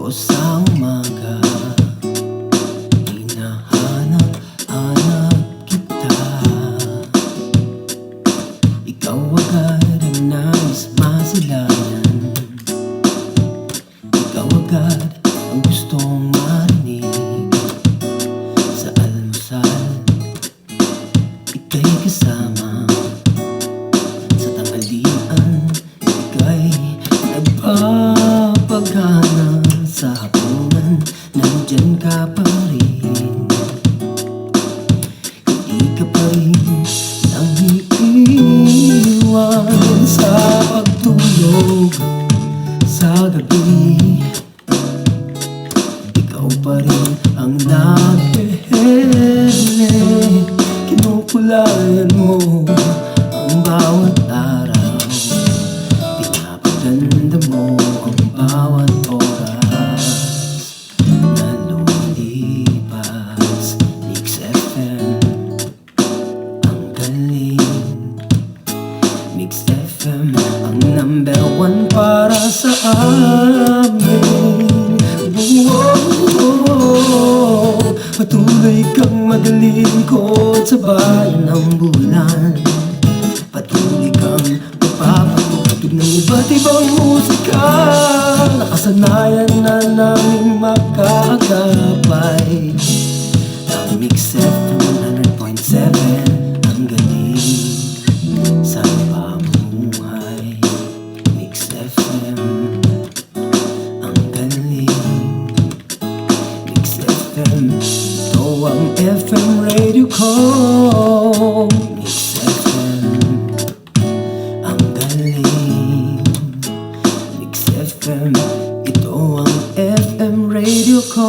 ko sa umaga. Hinahanap-hanap kita. Ikaw agad ang nais masilayan. Ikaw agad ang gustong marinig. Sa almusal, ika'y kasama. Sa tanghalian, ika'y nagpapagana. Sa hapunan, nandyan ka pa rin. Hindi ka pa rin nangiiwan. Sa pagtulog, sa gabi, ikaw pa rin ang nag-ehele. Kinukulayan mo ang bawat araw. Pinapaganda mo ang bawat oras na lumilipas. Mix FM, ang galing. Mix FM, ang number one para sa amin. Patuloy kang maglingkod sa bayan ng bulan. Patuloy kang magpapatugtog ng iba't ibang musika. Nakasanayan na namin makakagapay. Ang Mix FM 100.7, ang galing sa pamumuhay. Mix FM, ang galing. Mix FM, ito ang FM radio ko. Mix FM, ang galing. Mix FM, ito ang FM radio ko.